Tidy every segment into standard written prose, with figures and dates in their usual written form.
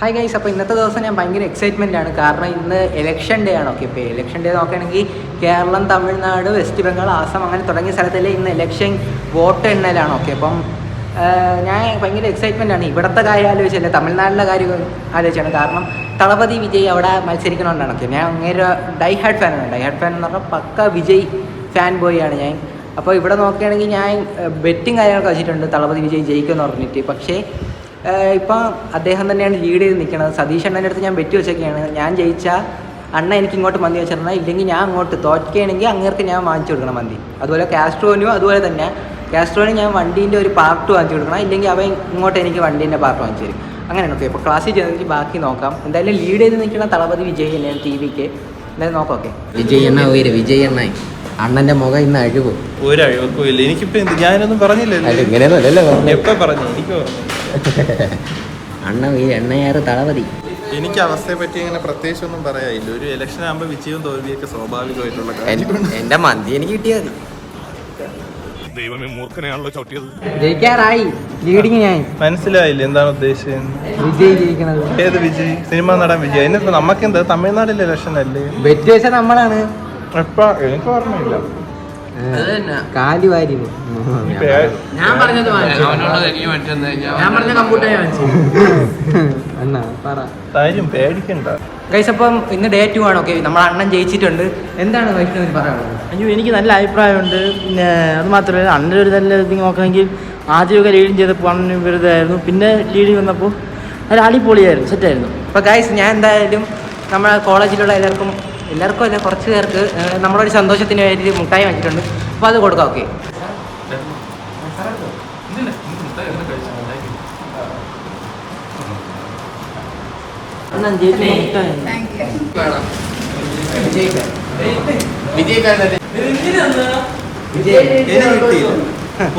Hi guys, അപ്പോൾ ഇന്നത്തെ ദിവസം ഞാൻ ഭയങ്കര എക്സൈറ്റ്മെൻ്റ് ആണ്. കാരണം ഇന്ന് ഇലക്ഷൻ ഡേ ആണ്. ഓക്കെ, ഇപ്പോൾ ഇലക്ഷൻ ഡേ നോക്കുകയാണെങ്കിൽ കേരളം, തമിഴ്നാട്, വെസ്റ്റ് ബംഗാൾ, ആസാം അങ്ങനെ തുടങ്ങിയ സ്ഥലത്തിലെ ഇന്ന് ഇലക്ഷൻ വോട്ട് എണ്ണലാണ്. ഓക്കെ, അപ്പം ഞാൻ ഭയങ്കര എക്സൈറ്റ്മെൻ്റ് ആണ്. ഇവിടുത്തെ കാര്യം ആലോചിച്ചല്ലേ, തമിഴ്നാട്ടിലെ കാര്യം ആലോചിച്ചാണ്. കാരണം തളപതി വിജയ് അവിടെ മത്സരിക്കണമെന്നാണ്. ഓക്കെ, ഞാൻ അങ്ങനെ ഡൈ ഹാർഡ് ഫാനാണ്. ഡൈ ഹാർഡ് ഫാൻ എന്ന് പറഞ്ഞാൽ പക്ക വിജയ് ഫാൻ ബോയ് ആണ് ഞാൻ. അപ്പോൾ ഇവിടെ നോക്കുകയാണെങ്കിൽ ഞാൻ ബെറ്റിംഗ് കാര്യങ്ങളൊക്കെ വെച്ചിട്ടുണ്ട് തളപതി വിജയ് ജയിക്കുമെന്ന് പറഞ്ഞിട്ട്. പക്ഷേ ഇപ്പം അദ്ദേഹം തന്നെയാണ് ലീഡ് ചെയ്ത് നിൽക്കുന്നത്. സതീഷ് അണ്ണൻ്റെ അടുത്ത് ഞാൻ ബെറ്റ് വെച്ചൊക്കെയാണ്, ഞാൻ ജയിച്ചാൽ അണ്ണ എനിക്ക് ഇങ്ങോട്ട് മന്തി വെച്ചിരുന്നാൽ, ഇല്ലെങ്കിൽ ഞാൻ അങ്ങോട്ട് തോറ്റുകയാണെങ്കിൽ അങ്ങേർക്ക് ഞാൻ വാങ്ങിച്ചു കൊടുക്കണം മന്തി. അതുപോലെ കാസ്ട്രോനും അതുപോലെ തന്നെ. കാസ്ട്രോന് ഞാൻ വണ്ടീൻ്റെ ഒരു പാർട്ട് വാങ്ങിച്ചു കൊടുക്കണം, ഇല്ലെങ്കിൽ അവൻ ഇങ്ങോട്ട് എനിക്ക് വണ്ടീൻ്റെ പാർട്ട് വാങ്ങിച്ചു തരും. അങ്ങനെയാണ്. ഓക്കെ, ഇപ്പോൾ ക്ലാസ്സിൽ ചെന്നിട്ട് ബാക്കി നോക്കാം. എന്തായാലും ലീഡ് ചെയ്ത് നിൽക്കുന്ന തളപതി വിജയ് തന്നെയാണ് ടി വിക്ക്. എന്തായാലും നോക്കാം. ഓക്കെ, വിജയ് എണ്ണ ഉയര്, വിജയ് എണ്ണ അണ്ണന്റെ മുഖം ഇന്ന് അഴിവ്. ഒരു അഴിവൊക്കെ ഇല്ല. എനിക്കിപ്പോ ഞാനൊന്നും പറഞ്ഞില്ലല്ലോ. ഇങ്ങനെയൊന്നുമല്ലല്ലോ എപ്പോ പറഞ്ഞു? എനിക്ക് അണ്ണ ഈ എണ്ണയാറ് തളപതി. എനിക്ക് അവസ്ഥയെ പറ്റി അങ്ങനെ പ്രത്യേകിച്ച് ഒന്നും പറയാനില്ല. ഒരു ഇലക്ഷൻ ആകുമ്പോൾ വിജയവും തോൽവിയൊക്കെ സ്വാഭാവികമായിട്ടുള്ള കാര്യം. എന്റെ മന്തി എനിക്ക് കിട്ടിയാൽ മതി. ദൈവമേ, മൂർഖനെയാണല്ലോ ചവിട്ടിയത്. ജയിക്കാറായി ലീഡിങ്. ഞാൻ മനസ്സിലായില്ല എന്താണ് ഉദ്ദേശിച്ചത്. വിജയ് ജയിക്കണത്. ഏത് വിജയ്? സിനിമ നടൻ വിജയ്. അതിനിപ്പോ നമുക്കെന്താ, തമിഴ്നാടിലെ ഇലക്ഷൻ അല്ലേ? ബെറ്റ് വെച്ചാൽ നമ്മളാണ്. എപ്പ? എനിക്ക് ഓർമ്മയില്ല. കാലി വാരി ഞാൻ പറഞ്ഞത് അണ്ണാ പറ. കാര്യം പേടിക്കണ്ട ഗൈസ്. അപ്പം ഇന്ന് ഡേ 2 ആണ്. ഓക്കെ, നമ്മൾ അണ്ണൻ ജയിച്ചിട്ടുണ്ട്. എന്താണ് വൈഷ്ണവിന് പറയാനുള്ളത്? അയ്യോ, എനിക്ക് നല്ല അഭിപ്രായമുണ്ട്. പിന്നെ അത് മാത്രമല്ല, അണ്ണൻ്റെ ഒരു നല്ല ഇത് നോക്കണമെങ്കിൽ ആദ്യമൊക്കെ ലീഡിങ് ചെയ്തപ്പോൾ അണ്ണന് വെറുതെ ആയിരുന്നു. പിന്നെ ലീഡിങ് വന്നപ്പോൾ അത് അടിപൊളിയായിരുന്നു, സെറ്റായിരുന്നു. അപ്പോൾ ഗൈസ്, ഞാൻ എന്തായാലും നമ്മുടെ കോളേജിലുള്ള എല്ലാവർക്കും അല്ല, കുറച്ച് പേർക്ക് നമ്മളൊരു സന്തോഷത്തിന് വേണ്ടി മുട്ടായി വാങ്ങിച്ചിട്ടുണ്ട്. അപ്പോൾ അത് കൊടുക്കാം. ഓക്കെ,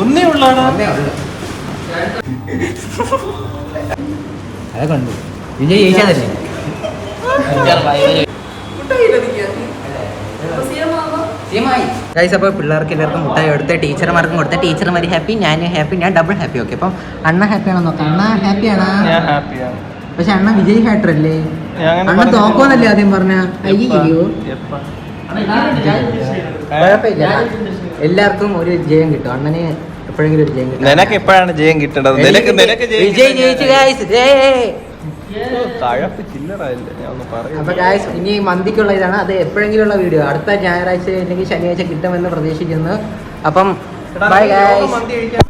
ഒന്നേ ഉള്ളാണ്. അതൊക്കെ ഉണ്ട്. വിജയ് ജയിച്ചാതല്ലേ. ഗൈസ്, അപ്പോൾ പിള്ളേർക്ക് എല്ലാവർക്കും മുട്ടായി കൊടുത്ത് ടീച്ചർമാർക്കും കൊടുത്ത ടീച്ചർമാർ ഹാപ്പി, ഞാൻ ഹാപ്പി, ഞാൻ ഡബിൾ ഹാപ്പി. ഓക്കെ, അപ്പം അണ്ണ ഹാപ്പിയാണോ നോക്കാം. അണ്ണ ഹാപ്പിയാണോ? ഞാൻ ഹാപ്പിയാണ്. പക്ഷെ അണ്ണ വിജയ് ഹാറ്ററല്ലേ? അണ്ണ തോക്കോന്നല്ലേ ആദ്യം പറഞ്ഞ? അയ്യോ, കുഴപ്പമില്ല, എല്ലാവർക്കും ഒരു ജയം കിട്ടും. അണ്ണന് എപ്പോഴെങ്കിലും ഒരു ജയം കിട്ടും. നിനക്ക് എപ്പോഴാണ് ജയം കിട്ടേണ്ടത്? വിജയ് ജയിച്ചു ഗൈസ്. അപ്പൊ ഗൈസ്, ഇനി മന്തിക്കുള്ള ഇതാണ്. അത് എപ്പോഴെങ്കിലും ഉള്ള വീഡിയോ അടുത്ത ഞായറാഴ്ച അല്ലെങ്കിൽ ശനിയാഴ്ച കിട്ടുമെന്ന് പ്രതീക്ഷിക്കുന്നു. അപ്പം ബൈ ഗൈസ്.